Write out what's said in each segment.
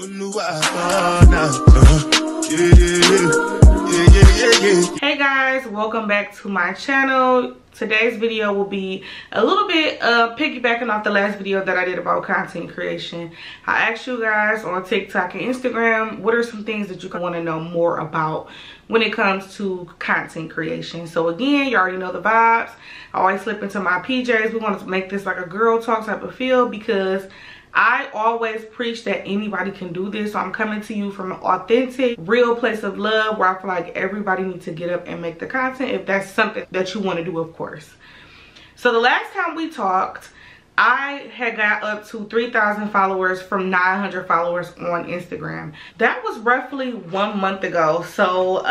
Hey guys, welcome back to my channel. Today's video will be a little bit piggybacking off the last video that I did about content creation. I asked you guys on TikTok and Instagram, what are some things that you want to know more about when it comes to content creation? So again, you already know the vibes. I always slip into my PJs. We want to make this like a girl talk type of feel because I always preach that anybody can do this. So I'm coming to you from an authentic, real place of love where I feel like everybody needs to get up and make the content if that's something that you want to do, of course. So the last time we talked, I had got up to 3,000 followers from 900 followers on Instagram. That was roughly 1 month ago. So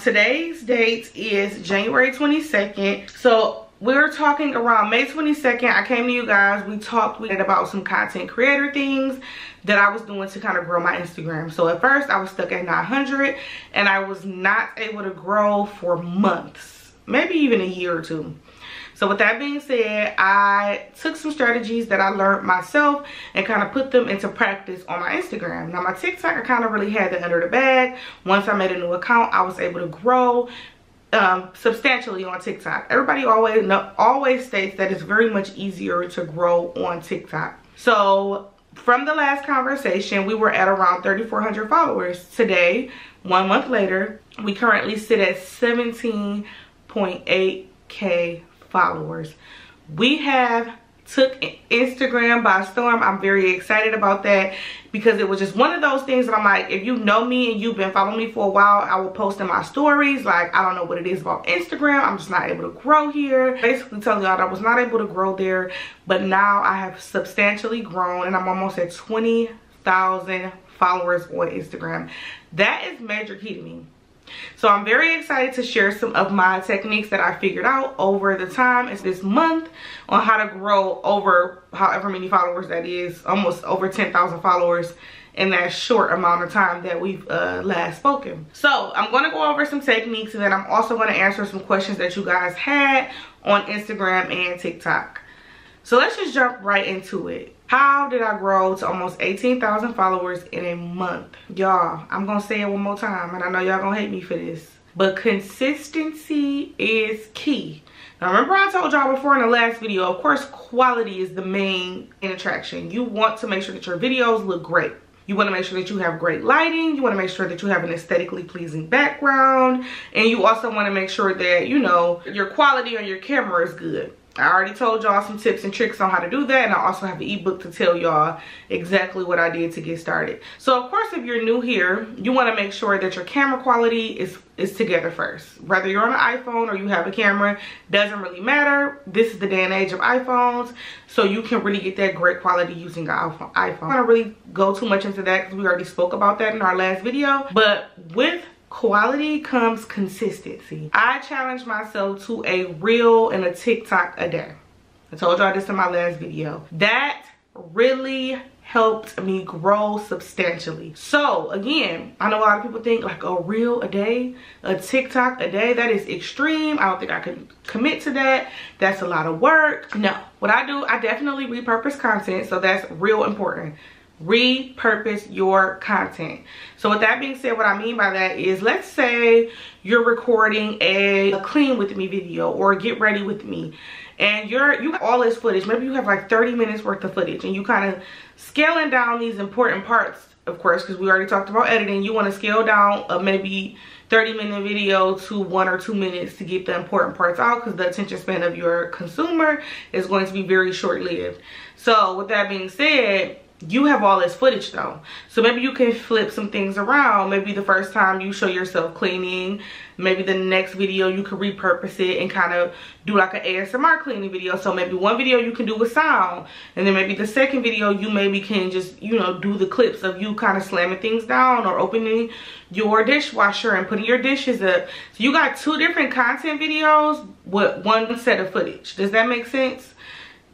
today's date is January 22nd. So we were talking around May 22nd. I came to you guys. We talked about some content creator things that I was doing to kind of grow my Instagram. So at first I was stuck at 900 and I was not able to grow for months, maybe even a year or two. So with that being said, I took some strategies that I learned myself and kind of put them into practice on my Instagram. Now my TikTok, I kind of really had that under the bag. Once I made a new account, I was able to grow substantially on TikTok. Everybody always states that it's very much easier to grow on TikTok. So from the last conversation, we were at around 3,400 followers. Today, 1 month later, we currently sit at 17.8K followers. We have took Instagram by storm. I'm very excited about that because it was just one of those things that I'm like, if you know me and you've been following me for a while, I will post in my stories like, I don't know what it is about Instagram, I'm just not able to grow here. Basically telling y'all that I was not able to grow there, but now I have substantially grown and I'm almost at 20,000 followers on Instagram. That is major key to me. So I'm very excited to share some of my techniques that I figured out over the time. It's this month on how to grow over however many followers that is, almost over 10,000 followers in that short amount of time that we've last spoken. So I'm going to go over some techniques and then I'm also going to answer some questions that you guys had on Instagram and TikTok. So let's just jump right into it. How did I grow to almost 18,000 followers in a month? Y'all, I'm gonna say it one more time and I know y'all gonna hate me for this, but consistency is key. Now remember I told y'all before in the last video, of course quality is the main attraction. You want to make sure that your videos look great. You want to make sure that you have great lighting. You want to make sure that you have an aesthetically pleasing background. And you also want to make sure that, you know, your quality on your camera is good. I already told y'all some tips and tricks on how to do that, and I also have an ebook to tell y'all exactly what I did to get started. So of course, if you're new here, you want to make sure that your camera quality is together first. Whether you're on an iPhone or you have a camera, doesn't really matter. This is the day and age of iPhones, so you can really get that great quality using an iPhone. I don't really go too much into that because we already spoke about that in our last video, but with quality comes consistency. I challenged myself to a reel and a TikTok a day. I told y'all this in my last video. That really helped me grow substantially. So again, I know a lot of people think like a reel a day, a TikTok a day, that is extreme. I don't think I can commit to that. That's a lot of work. No, what I do, I definitely repurpose content, so that's real important. Repurpose your content. So with that being said, what I mean by that is, let's say you're recording a clean with me video or get ready with me, and you got all this footage. Maybe you have like 30 minutes worth of footage and you kind of scaling down these important parts, of course, because we already talked about editing. You want to scale down a maybe 30-minute video to 1 or 2 minutes to get the important parts out, because the attention span of your consumer is going to be very short-lived. So with that being said, you have all this footage though, so maybe you can flip some things around. Maybe the first time you show yourself cleaning, maybe the next video you could repurpose it and kind of do like an ASMR cleaning video. So maybe one video you can do with sound, and then maybe the second video you maybe can just, you know, do the clips of you kind of slamming things down or opening your dishwasher and putting your dishes up. So you got 2 different content videos with 1 set of footage. Does that make sense?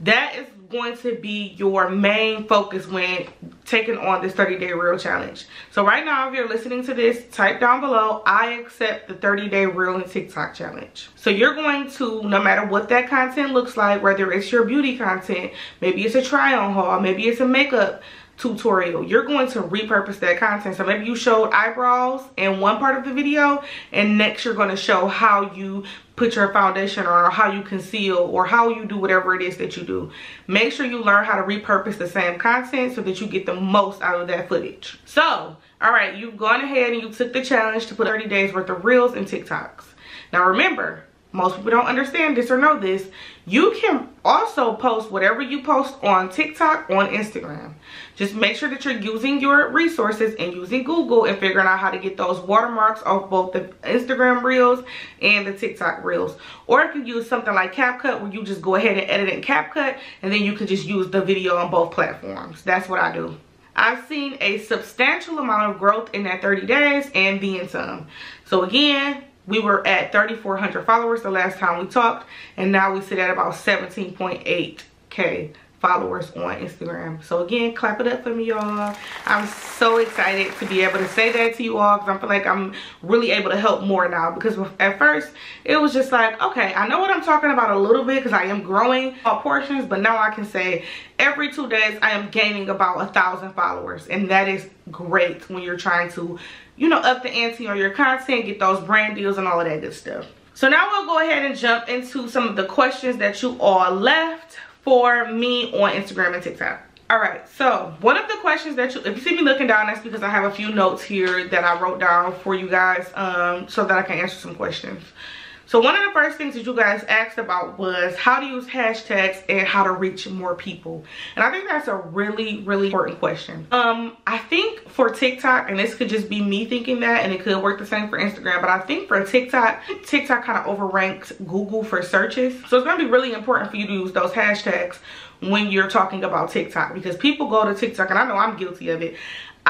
That is going to be your main focus when taking on this 30-day reel challenge. So right now, if you're listening to this, type down below, I accept the 30-day reel and TikTok challenge. So you're going to, no matter what that content looks like, whether it's your beauty content, maybe it's a try on haul, maybe it's a makeup tutorial. You're going to repurpose that content. So maybe you showed eyebrows in one part of the video, and next you're going to show how you put your foundation on, or how you conceal, or how you do whatever it is that you do. Make sure you learn how to repurpose the same content so that you get the most out of that footage. So, all right, you've gone ahead and you took the challenge to put 30 days worth of reels and TikToks. Now remember, most people don't understand this or know this. You can also post whatever you post on TikTok on Instagram. Just make sure that you're using your resources and using Google and figuring out how to get those watermarks off both the Instagram reels and the TikTok reels. Or if you use something like CapCut, where you just go ahead and edit in CapCut, and then you can just use the video on both platforms. That's what I do. I've seen a substantial amount of growth in that 30 days and then some. So again, we were at 3,400 followers the last time we talked, and now we sit at about 17.8K followers on Instagram. So again, clap it up for me, y'all. I'm so excited to be able to say that to you all, because I feel like I'm really able to help more now. Because at first it was just like, okay, I know what I'm talking about a little bit because I am growing all portions, but now I can say every 2 days I am gaining about 1,000 followers, and that is great when you're trying to, you know, up the ante on your content, get those brand deals and all of that good stuff. So now we'll go ahead and jump into some of the questions that you all left for me on Instagram and TikTok. All right, so one of the questions that if you see me looking down, that's because I have a few notes here that I wrote down for you guys so that I can answer some questions. So one of the first things that you guys asked about was how to use hashtags and how to reach more people. And I think that's a really, really important question. I think for TikTok, and this could just be me thinking that, and it could work the same for Instagram, but I think for TikTok kind of overranks Google for searches. So it's gonna be really important for you to use those hashtags when you're talking about TikTok, because people go to TikTok, and I know I'm guilty of it.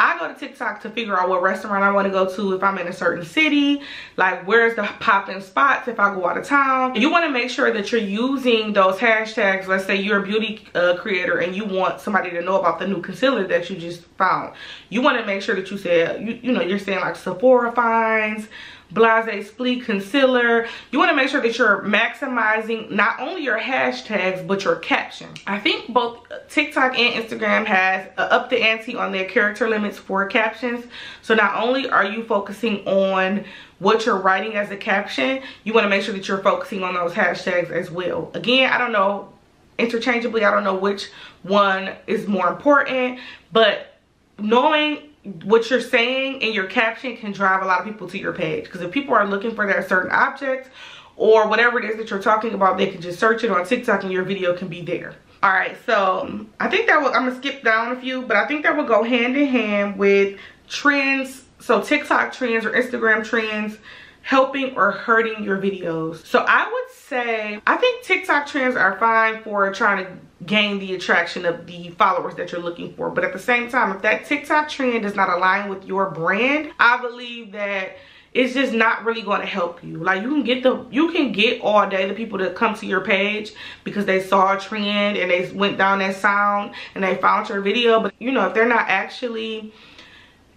I go to TikTok to figure out what restaurant I want to go to if I'm in a certain city, like where's the popping spots if I go out of town. You want to make sure that you're using those hashtags. Let's say you're a beauty creator and you want somebody to know about the new concealer that you just found. You want to make sure that you say, you know, you're saying like Sephora finds, Blase Splee concealer. You want to make sure that you're maximizing not only your hashtags but your caption. I think both TikTok and Instagram has up the ante on their character limits for captions. So not only are you focusing on what you're writing as a caption, you want to make sure that you're focusing on those hashtags as well. Again, I don't know, interchangeably, I don't know which one is more important, but knowing what you're saying in your caption can drive a lot of people to your page. Because if people are looking for that certain object or whatever it is that you're talking about, they can just search it on TikTok and your video can be there. All right, so I think that will, I'm gonna skip down a few, but I think that will go hand in hand with trends. So TikTok trends or Instagram trends helping or hurting your videos. So I would say, I think TikTok trends are fine for trying to gain the attraction of the followers that you're looking for. But at the same time, if that TikTok trend does not align with your brand, I believe that it's just not really going to help you. Like you can get all day the people that come to your page because they saw a trend and they went down that sound and they found your video. But you know, if they're not actually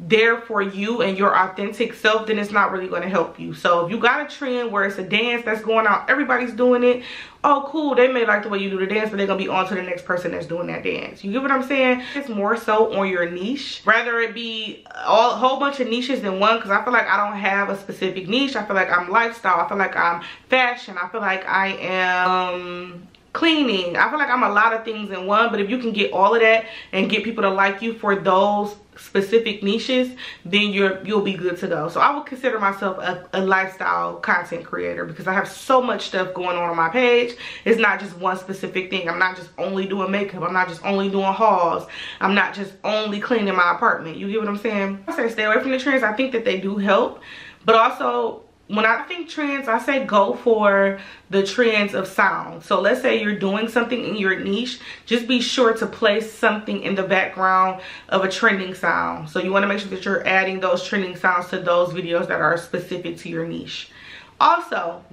there for you and your authentic self, then it's not really going to help you. So if you got a trend where it's a dance that's going on, everybody's doing it, oh cool, they may like the way you do the dance, but they're gonna be on to the next person that's doing that dance. You get what I'm saying? It's more so on your niche, rather it be a whole bunch of niches than one, because I feel like I don't have a specific niche. I feel like I'm lifestyle, I feel like I'm fashion, I feel like I am cleaning. I feel like I'm a lot of things in one. But if you can get all of that and get people to like you for those specific niches, then you'll be good to go. So I would consider myself a lifestyle content creator, because I have so much stuff going on my page. It's not just one specific thing. I'm not just only doing makeup, I'm not just only doing hauls, I'm not just only cleaning my apartment. You get what I'm saying? I say stay away from the trends. I think that they do help, but also when I think trends, I say go for the trends of sound. So let's say you're doing something in your niche, just be sure to place something in the background of a trending sound. So you want to make sure that you're adding those trending sounds to those videos that are specific to your niche. Also,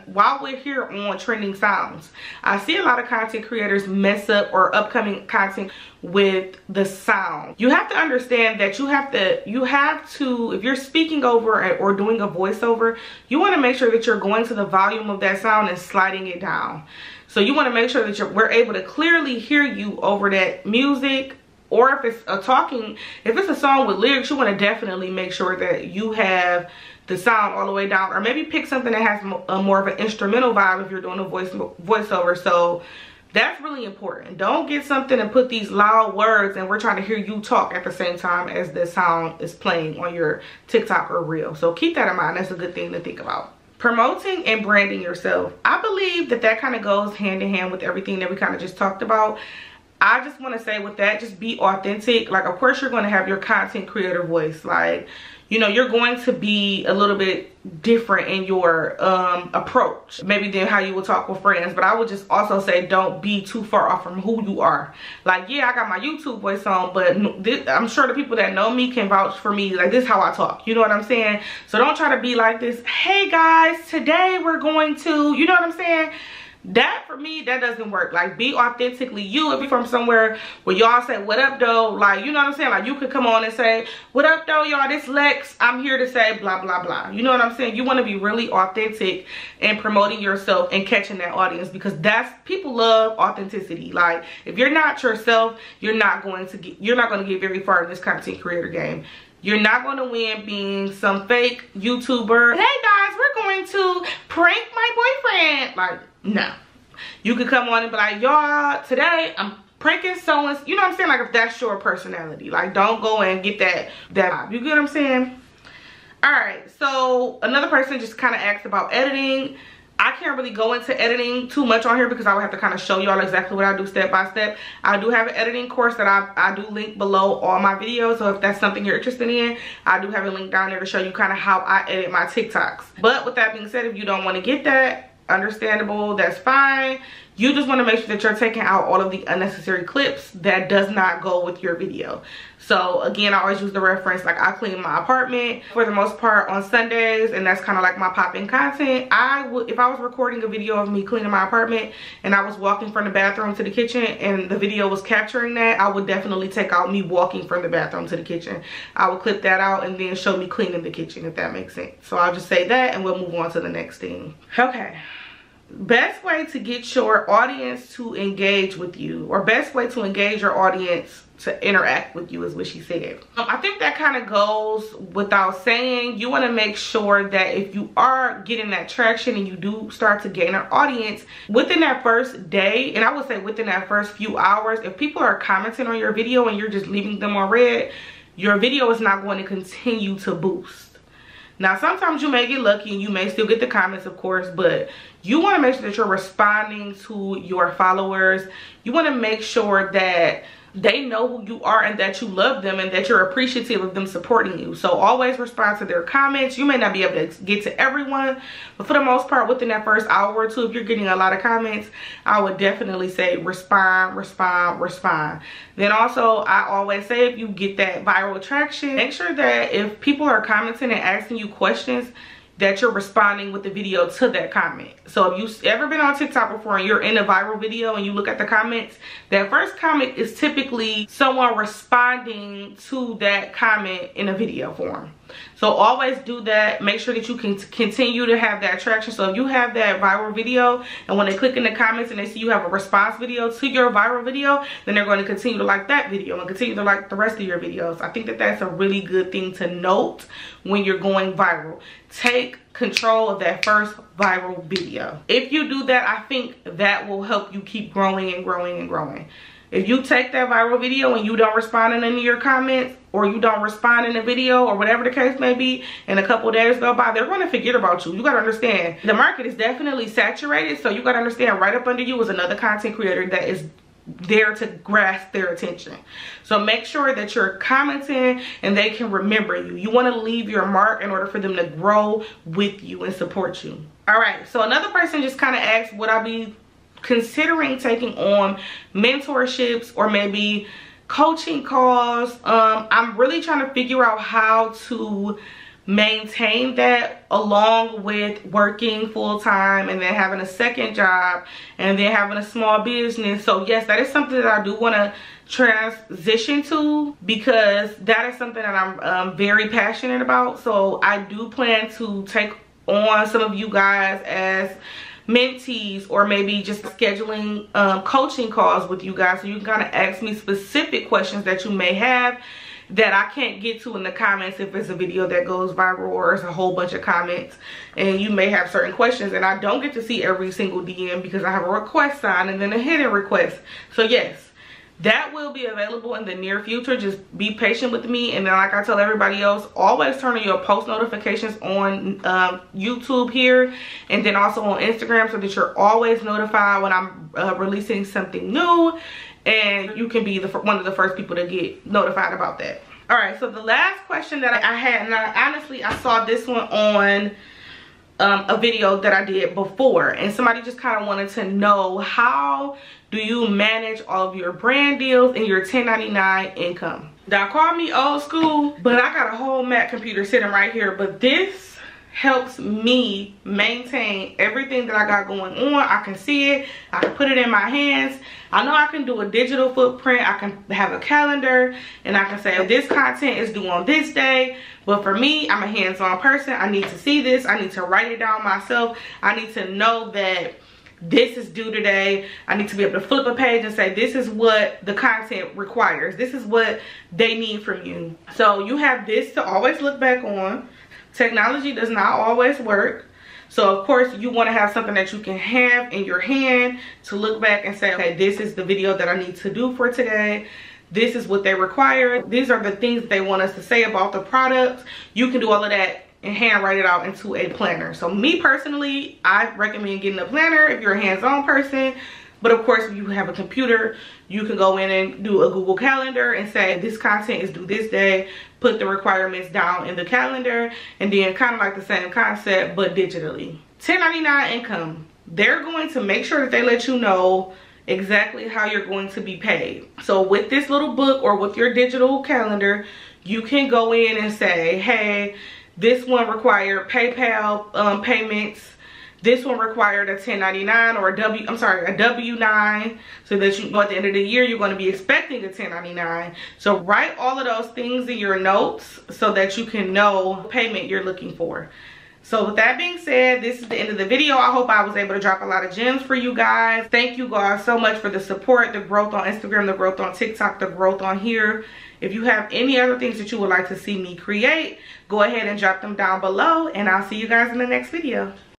while we're here on trending sounds, I see a lot of content creators mess up, or upcoming content, with the sound. You have to understand that you have to, if you're speaking over or doing a voiceover, you want to make sure that you're going to the volume of that sound and sliding it down. So you want to make sure that we're able to clearly hear you over that music, or if it's if it's a song with lyrics, you want to definitely make sure that you have the sound all the way down, or maybe pick something that has more of an instrumental vibe if you're doing a voiceover. So that's really important. Don't get something and put these loud words and we're trying to hear you talk at the same time as the sound is playing on your TikTok or reel. So keep that in mind. That's a good thing to think about. Promoting and branding yourself. I believe that kind of goes hand in hand with everything that we kind of just talked about. I just want to say with that, just be authentic. Like, of course, you're going to have your content creator voice. Like, you know, you're going to be a little bit different in your approach, maybe than how you would talk with friends. But I would just also say, don't be too far off from who you are. Like, yeah, I got my YouTube voice on, but I'm sure the people that know me can vouch for me. Like, this is how I talk. You know what I'm saying? So don't try to be like this. Hey guys, today we're going to, you know what I'm saying? That, for me, that doesn't work. Like, be authentically you. If you're from somewhere where y'all say, what up, though? Like, you know what I'm saying? Like, you could come on and say, what up, though, y'all? This Lex. I'm here to say blah, blah, blah. You know what I'm saying? You want to be really authentic and promoting yourself and catching that audience, because people love authenticity. Like, if you're not yourself, you're not going to get very far in this content creator game. You're not going to win being some fake YouTuber. Hey guys, we're going to prank my boyfriend. Like, no. You could come on and be like, y'all, today I'm pranking so-and-so. You know what I'm saying? Like, if that's your personality. Like, don't go and get that vibe. You get what I'm saying? Alright, so another person just kind of asked about editing. I can't really go into editing too much on here because I would have to kind of show y'all exactly what I do step by step. I do have an editing course that I do link below all my videos. So if that's something you're interested in, I do have a link down there to show you kind of how I edit my TikToks. But with that being said, if you don't want to get that, understandable, that's fine. You just want to make sure that you're taking out all of the unnecessary clips that does not go with your video. So again, I always use the reference, like, I clean my apartment for the most part on Sundays, and that's kind of like my pop-in content. If I was recording a video of me cleaning my apartment and I was walking from the bathroom to the kitchen and the video was capturing that, I would definitely take out me walking from the bathroom to the kitchen. I would clip that out and then show me cleaning the kitchen, if that makes sense. So I'll just say that and we'll move on to the next thing. Okay. Best way to get your audience to engage with you, or best way to engage your audience to interact with you, is what she said. I think that kind of goes without saying. You want to make sure that if you are getting that traction and you do start to gain an audience within that first day, and I would say within that first few hours, if people are commenting on your video and you're just leaving them on red, your video is not going to continue to boost. Now, sometimes you may get lucky and you may still get the comments, of course, but you want to make sure that you're responding to your followers. You want to make sure that they know who you are and that you love them and that you're appreciative of them supporting you. So always respond to their comments. You may not be able to get to everyone, but for the most part, within that first hour or two, if you're getting a lot of comments, I would definitely say respond, respond, respond. Then also, I always say, if you get that viral traction, make sure that if people are commenting and asking you questions, that you're responding with the video to that comment. So if you've ever been on TikTok before and you're in a viral video and you look at the comments, that first comment is typically someone responding to that comment in a video form. So always do that. Make sure that you can continue to have that traction. So if you have that viral video and when they click in the comments and they see you have a response video to your viral video, then they're going to continue to like that video and continue to like the rest of your videos. I think that that's a really good thing to note when you're going viral. Take control of that first viral video. If you do that, I think that will help you keep growing and growing and growing. If you take that viral video and you don't respond in any of your comments, or you don't respond in the video, or whatever the case may be, and a couple of days go by, they're going to forget about you. You got to understand, the market is definitely saturated, so you got to understand, right up under you is another content creator that is there to grasp their attention. So make sure that you're commenting and they can remember you. You want to leave your mark in order for them to grow with you and support you. All right, so another person just kind of asked, would I be considering taking on mentorships or maybe coaching calls? I'm really trying to figure out how to maintain that along with working full-time and then having a second job and then having a small business. So yes, that is something that I do want to transition to, because that is something that I'm very passionate about. So I do plan to take on some of you guys as mentees, or maybe just scheduling coaching calls with you guys, so you can kind of ask me specific questions that you may have that I can't get to in the comments if it's a video that goes viral or it's a whole bunch of comments and you may have certain questions and I don't get to see every single DM because I have a request sign and then a hidden request. So yes, that will be available in the near future. Just be patient with me. And then like I tell everybody else, always turn on your post notifications on YouTube here and then also on Instagram so that you're always notified when I'm releasing something new, and you can be one of the first people to get notified about that. All right, so the last question that I had, and honestly I saw this one on a video that I did before, and somebody just kind of wanted to know, how do you manage all of your brand deals and your 1099 income? Now, call me old school, but I got a whole Mac computer sitting right here, but this helps me maintain everything that I got going on. I can see it, I can put it in my hands. I know I can do a digital footprint, I can have a calendar, and I can say, oh, this content is due on this day. But for me, I'm a hands-on person. I need to see this, I need to write it down myself. I need to know that this is due today. I need to be able to flip a page and say, this is what the content requires, this is what they need from you. So you have this to always look back on. Technology does not always work, so of course you want to have something that you can have in your hand to look back and say, okay, this is the video that I need to do for today, this is what they require, these are the things they want us to say about the products. You can do all of that and hand write it out into a planner. So me personally, I recommend getting a planner if you're a hands-on person. But of course, if you have a computer, you can go in and do a Google Calendar and say, this content is due this day, put the requirements down in the calendar, and then kind of like the same concept, but digitally. 1099 income. They're going to make sure that they let you know exactly how you're going to be paid. So with this little book or with your digital calendar, you can go in and say, hey, this one required PayPal payments. This one required a 1099 or a W9, so that you know at the end of the year you're going to be expecting a 1099. So write all of those things in your notes so that you can know the payment you're looking for. So with that being said, this is the end of the video. I hope I was able to drop a lot of gems for you guys. Thank you guys so much for the support, the growth on Instagram, the growth on TikTok, the growth on here. If you have any other things that you would like to see me create, go ahead and drop them down below, and I'll see you guys in the next video.